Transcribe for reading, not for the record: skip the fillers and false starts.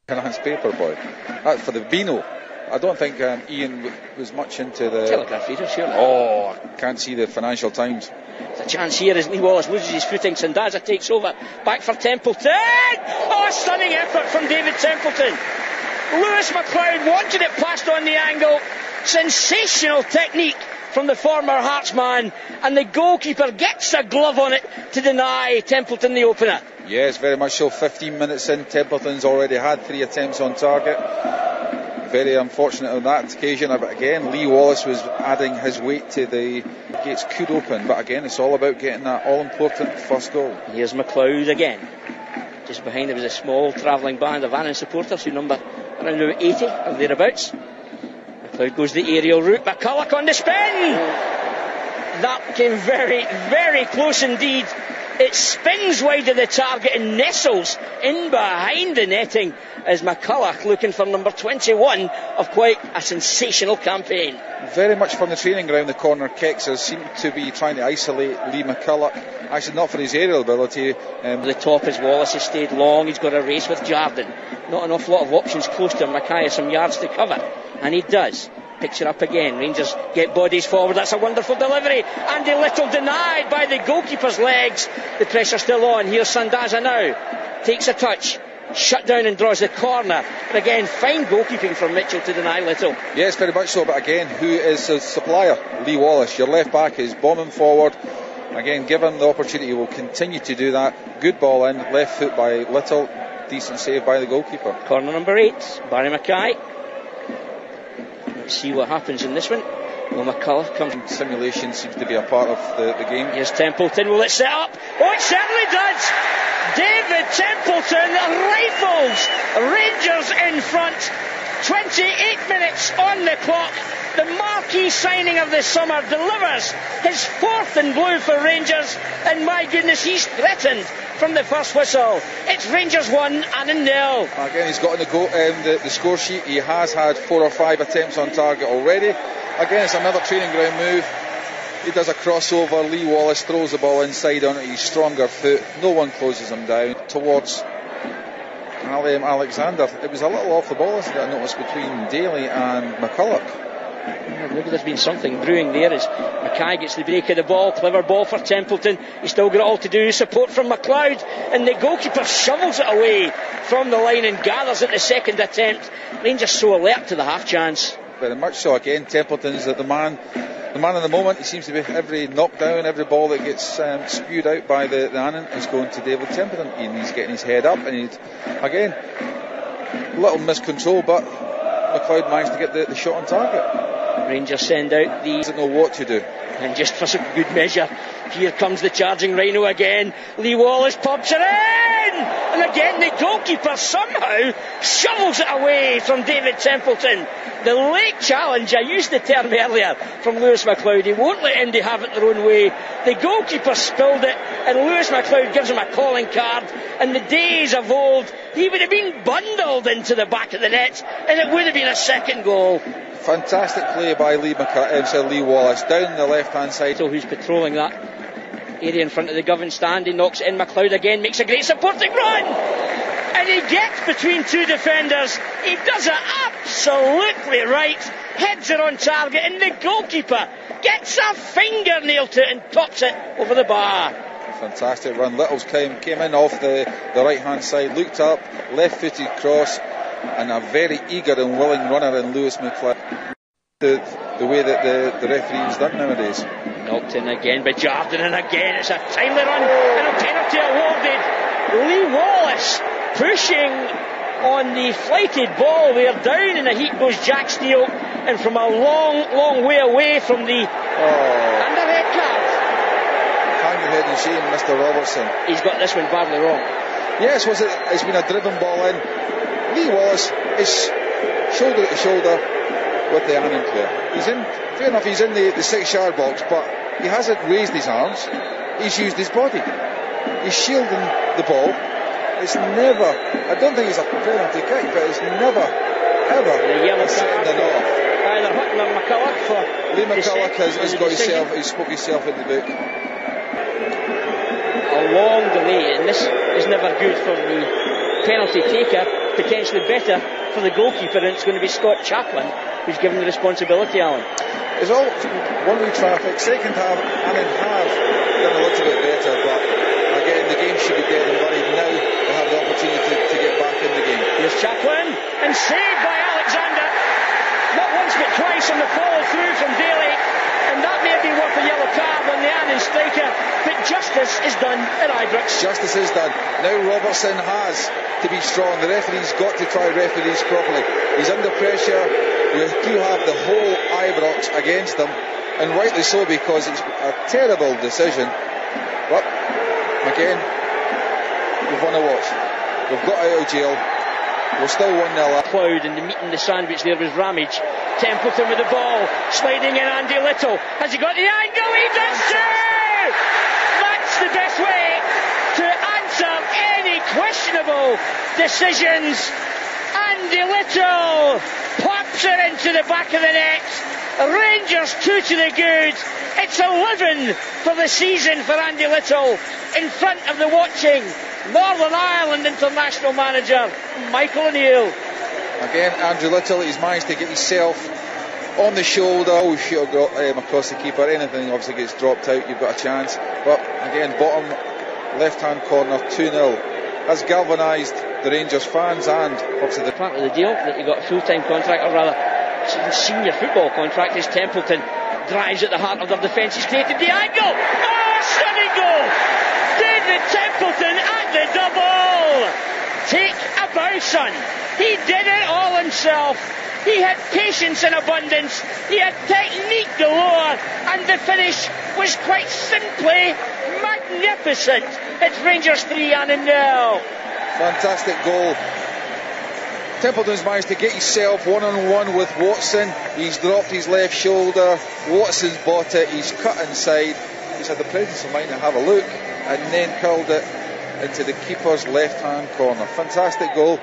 Annan's paper boy. That's for the Beano. I don't think Ian was much into the telegraph reader, surely. Oh, I can't see the Financial Times. There's a chance here as Lee Wallace loses his footing. Sandaza takes over. Back for Templeton. Oh, a stunning effort from David Templeton. Lewis McLeod wanted it passed on the angle. Sensational technique from the former Hearts man, and the goalkeeper gets a glove on it to deny Templeton the opener. Yes, very much so. 15 minutes in, Templeton's already had 3 attempts on target. Very unfortunate on that occasion, but again Lee Wallace was adding his weight to the gates could open, but again it's all about getting that all-important first goal. Here's McLeod again. Just behind there was a small travelling band of Annan supporters who number around about 80 or thereabouts. McLeod goes the aerial route. McCulloch on the spin. That came very, very close indeed. It spins wide of the target and nestles in behind the netting as McCulloch looking for number 21 of quite a sensational campaign. Very much from the training ground, the corner kicks seem to be trying to isolate Lee McCulloch. Actually not for his aerial ability. The top as Wallace has stayed long. He's got a race with Jardine. Not an awful lot of options close to him. Mackay has some yards to cover, and he does. Picks it up again. Rangers get bodies forward. That's a wonderful delivery. Andy Little denied by the goalkeeper's legs. The pressure still on. Here's Sandaza now. Takes a touch. Shut down and draws the corner. But again, fine goalkeeping from Mitchell to deny Little. Yes, very much so. But again, who is the supplier? Lee Wallace. Your left back is bombing forward. Again, given the opportunity, will continue to do that. Good ball in. Left foot by Little. Decent save by the goalkeeper. Corner number 8. Barry Mackay. Let's see what happens in this one. Well, McCulloch comes. Simulation seems to be a part of the game. Here's Templeton. Will it set up? Oh, it certainly does. David Templeton rifles Rangers in front. 28 minutes on the clock. The marquee signing of the summer delivers his 4th in blue for Rangers, and my goodness, he's threatened from the first whistle. It's Rangers 1, Annan 0. Again, he's got on the score sheet. He has had 4 or 5 attempts on target already. Again, it's another training ground move. He does a crossover. Lee Wallace throws the ball inside on his stronger foot. No one closes him down towards Alexander. It was a little off the ball, isn't it? I noticed between Daly and McCulloch. Maybe there's been something brewing there as Mackay gets the break of the ball. Clever ball for Templeton. He's still got it all to do. Support from McLeod, and the goalkeeper shovels it away from the line and gathers at the second attempt. Rangers so alert to the half chance. Very much so. Again, Templeton's the man in the moment. He seems to be every knockdown, every ball that gets spewed out by the Annan is going to David Templeton, and he's getting his head up, and he's again little miscontrol, but McLeod managed to get the shot on target. Rangers send out the... Doesn't know what to do. And just for some good measure, here comes the charging Rhino again. Lee Wallace pops it in! And again the goalkeeper somehow shovels it away from David Templeton. The late challenge, I used the term earlier, from Lewis McLeod. He won't let Indy have it their own way. The goalkeeper spilled it, and Lewis McLeod gives him a calling card. In the days of old, he would have been bundled into the back of the net, and it would have been a second goal. Fantastic play by Lee Wallace down the left-hand side. So who's patrolling that area in front of the Govan stand? He knocks it in. McLeod again makes a great supporting run, and he gets between 2 defenders. He does it absolutely right. Heads it on target, and the goalkeeper gets a fingernail to it and tops it over the bar. Fantastic run. Littles came in off the right-hand side, looked up, left-footed cross, and a very eager and willing runner in Lewis McLeod. The way that the referee's done nowadays. Knocked in again by Jardine, and again it's a timely run and a penalty awarded. Lee Wallace pushing on the flighted ball there. Down in the heat goes Jack Steele, and from a long way away from the and a red card. Hang your head in shame, Mr. Robertson. He's got this one badly wrong. Yes, it's been a driven ball in. Lee Wallace is shoulder to shoulder with the Annan player. Fair enough, he's in the 6-yard box, but he hasn't raised his arms. He's used his body. He's shielding the ball. It's never, I don't think it's a penalty kick, but it's never, ever a sending off. Either Hutton or McCulloch for Lee McCulloch has got himself, he spoke himself in the book. A long delay, and this is never good for the penalty taker. potentially better for the goalkeeper, and it's going to be Scott Chaplin who's given the responsibility, Alan. It's all one-way traffic. Second half, Annan have done a little bit better, but again, the game should be dead and buried. Now they have the opportunity to get back in the game. Here's Chaplin, and saved by Alexander. Not once but twice on the follow through from Daly, and that may have been worth a yellow card on the Annan striker, but justice is done at Ibrox. Justice is done. Now Robertson has to be strong. The referee's got to try referees properly. He's under pressure. We do have the whole Ibrox against them, and rightly so, because it's a terrible decision. But again, we've won a watch. We've got out of jail. We're still 1-0 up. Cloud, and the meat in the sandwich there was Ramage. Templeton with the ball, sliding in Andy Little. Has he got the angle? He does too! That's the best way to answer any questionable decisions. Andy Little pops it into the back of the net. Rangers 2 to the good. It's 11 for the season for Andy Little, in front of the watching Northern Ireland international manager Michael O'Neill. Again, Andrew Little, he's managed to get himself on the shoulder. Oh, he should have got across the keeper. Anything obviously gets dropped out, you've got a chance. But again, bottom left hand corner, 2-0. Has galvanised the Rangers fans and obviously the part of the deal that you got a full-time contract, or rather senior football contract, is Templeton drives at the heart of their defence. He's created the angle. Oh, stunning goal! David Templeton at the double. Take a bow, son. He did it all himself. He had patience in abundance. He had technique galore, and the finish was quite simply magnificent. It's Rangers 3 and 0. Fantastic goal. Templeton's managed to get himself one-on-one with Watson. He's dropped his left shoulder. Watson's bought it. He's cut inside. He's had the presence of mind to have a look, and then curled it into the keeper's left-hand corner. Fantastic goal.